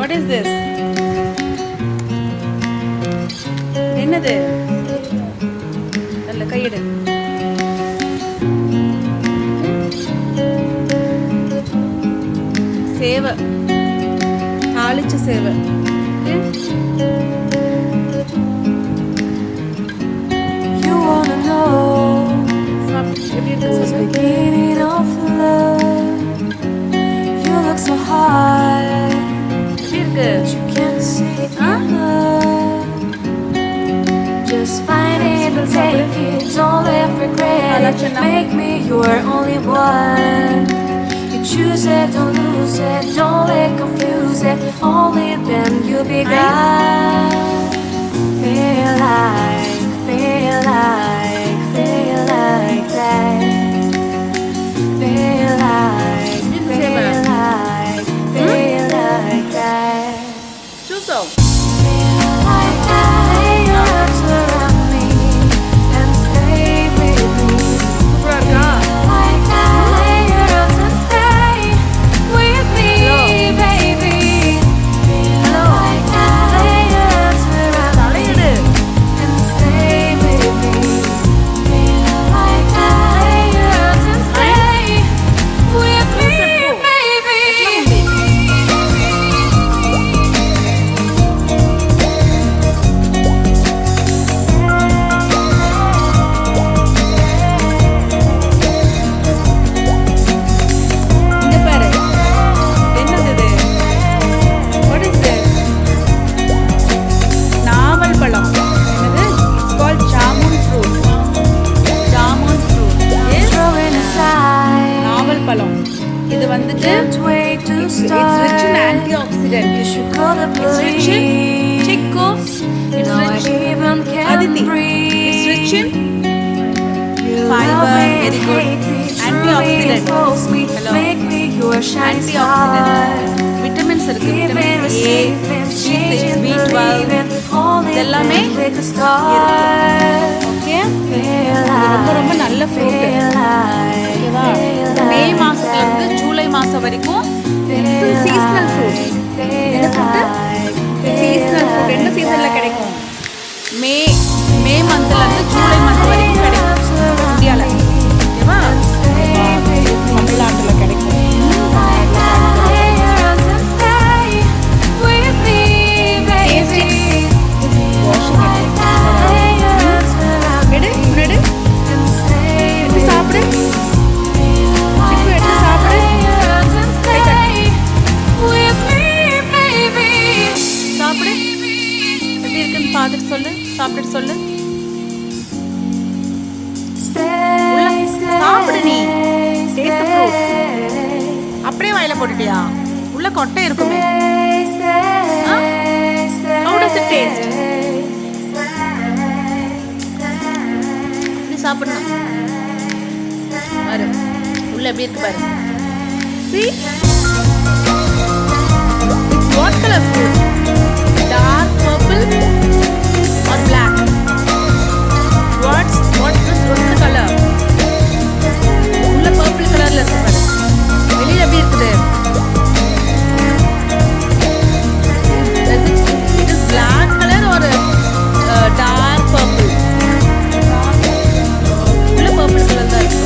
What is this? என்னது? நல்ல கையெடு. சேவை, தாளிச்ச சேவை. You wanna know who's beginning of love? You look so high, but you can't see enough. Just find it and take it, don't let regret it. Make me your only one. You choose it, don't lose it, don't let confuse it. Only then you'll be God. Feel like that. Feel like that. Chuso. Feel like that. Lay your arms around me and stay with me. Super இருக்கா? Like that. Lay your arms and stay with me, baby. Feel like that. Lay your arms around me தலையிடு. and stay with me. Feel like that. Lay your arms and stay with me, baby. இங்க பாரு. என்னது இது? What is this? நாவல் பழம். என்னது? It's called jamun fruit. Jamun fruit. Yes. Throw it aside. நாவல் பழம். இது வந்துட்டு Can't wait to it's start. rich in antioxidant. You should call the It's rich in police. chico. It's No, I rich. even can't Aditi. breathe. It's rich in You fiber, love me, very good. hate me, Antioxidant. truly impose me, Hello. make me your shining star. antioxidant. Vitamins இருக்கு. Giving, vitamins A, receiving, B6, changing, B12. believing, only இதெல்லாமே with the stars. Okay. Feel ரொம்ப ரொம்ப like, நல்ல fruit. feel like, ஓகேவா? feel மே like மாசத்துல இருந்து that. July மாசம் வரைக்கும் Feel சீசனல் ஃப்ரூட். like, என்ன feel fruit? like, seasonal fruit. எந்த சீசன்ல கிடைக்கும்? மே மந்த்ல இருந்து ஜூலை மந்த் வரைக்கும் கிடைக்கும் இந்தியால. ஓகேவா? தமிழ்நாட்டுல கிடைக்கும். எடு, முன்னாடி எடுத்து சாப்பிடு. சிக்கு எடுத்து சாப்பிடு. சாப்பிடு. எப்படி இருக்குன்னு பார்த்துட்டு சொல்லு. சாப்பிட்டுட்டு சொல்லு. சாப்பிடு நீ. Taste the fruit. அப்படியே வாயில போட்டுட்டியா? உள்ள கொட்டை இருக்குமே. How does it taste? நீ சாப்பிடணும். பாரு. உள்ள எப்படி இருக்கு பாரு. See? It's what color fruit? Dark purple or black? What's the color? உள்ள purple கலர்ல இருக்கு பாரு. வெளியில எப்படி இருக்குது? It is black color or dark purple? உள்ள purple கலர் தான் இருக்கு.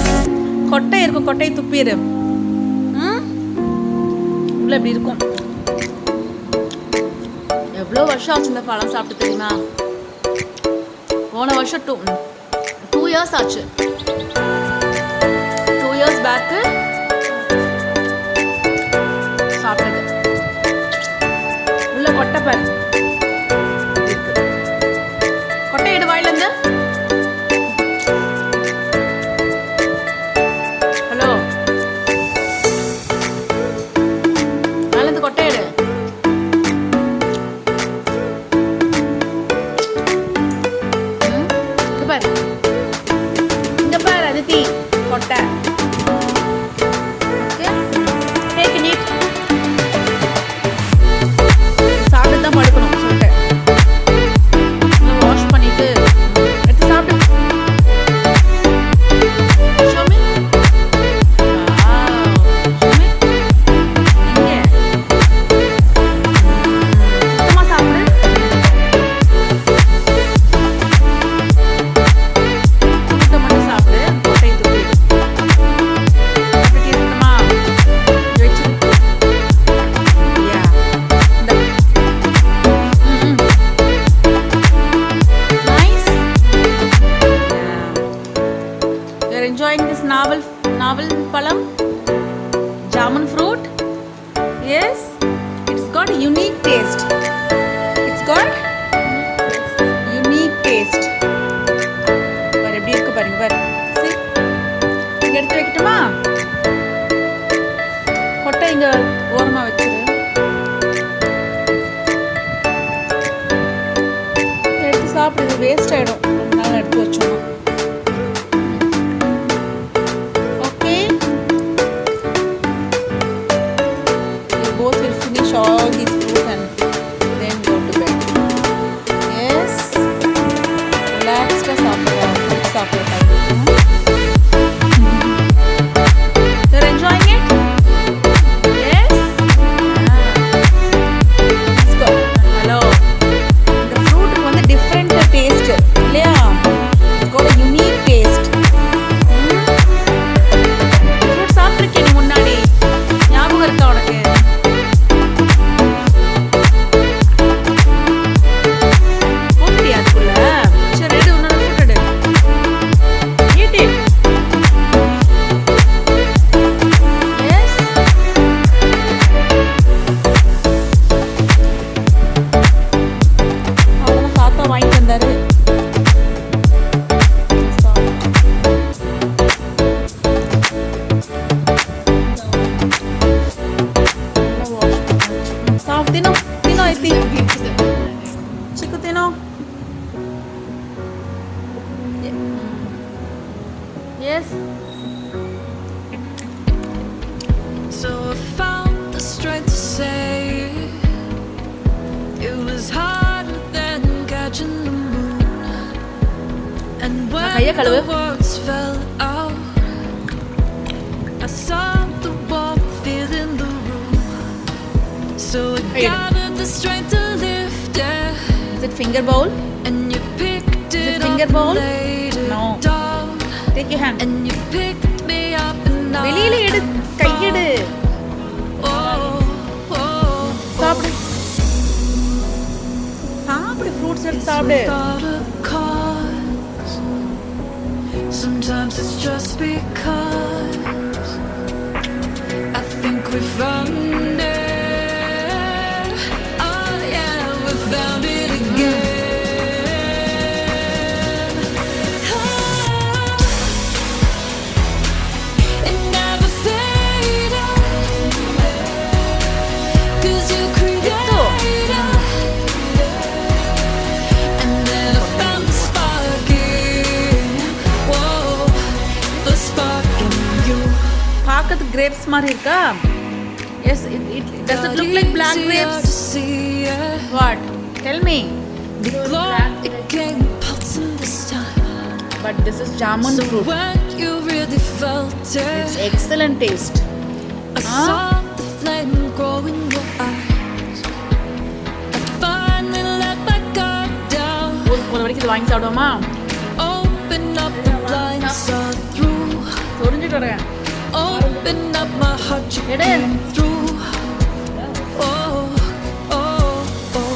கொட்டை இருக்கும். கொட்டையை துப்பிடு. உள்ள எப்படி இருக்கும்? எவ்வளோ வருஷம் ஆச்சு இந்த பழம் சாப்பிட்டு தெரியுமா? போன வருஷம் 2 years ஆச்சு. 2 years பேக்கு சாப்பிட்டது. உள்ள கொட்டை பாரு. இருக்கு. கொட்டை எடு வாயில இருந்து. ஹலோ, வாயில இருந்து கொட்டை எடு. இங்க பாரு. இங்க பாரு. palam, jamun fruit. Yes, it's got unique taste. It's got unique taste. பாரு எப்படி இருக்கு பாருங்க பாரு. See, இங்க எடுத்து வைக்கட்டுமா? கொட்டை இங்க ஓரமா வச்சிரு. எடுத்து சாப்பிடுது வேஸ்ட் ஆயிடும். அதனால எடுத்து வச்சோம். All these fruits and then go to bed. Yes, relax ka sapra, You're enjoying it? Yes. Let's go. Hello. The fruit is one different taste. Yeah. It's got a unique taste. Fruit சாப்பிட்டிருக்கே நீ முன்னாடி ஞாபகம் இருக்கா உனக்கு? Yes. So I found the strength to say it was harder than catching the moon. And when the words fell out, I saw the warmth filling the room. So I gathered the strength to lift it. Is it finger bowl? And you picked it finger up bowl? and laid it No. down. Take your hand. And you picked me up and வெளியில எடு கையெடு. சாப்பிடு. சாப்பிடு fruits எடுத்து சாப்பிடு. Sometimes it's just because I think we found it. Oh yeah, we found it again. பார்க்கிறது grapes மாதிரி இருக்கா? Yes, it does it look like black grapes? What? Tell me. But this is jamun fruit. It's excellent taste. I saw the flame grow in your eyes. I finally let my guard down. ஒரு வரைக்கும் இது வாங்கி சாப்பிடுவோமா? Open up the blinds, saw through. சொரிஞ்சிட்டு வரேன். Open up my heart, you came through. Oh, oh, oh.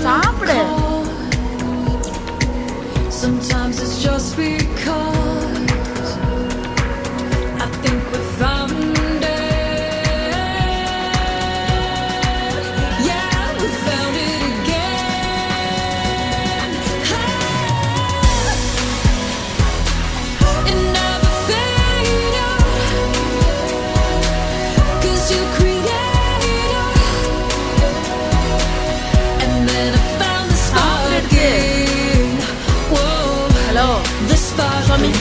சாப்பிடு. Sometimes it's just because I think we found it. Yeah, we found it again. It never faded out, 'cause you created. And then I found the spark again. Whoa, Hello. the spark. Show me.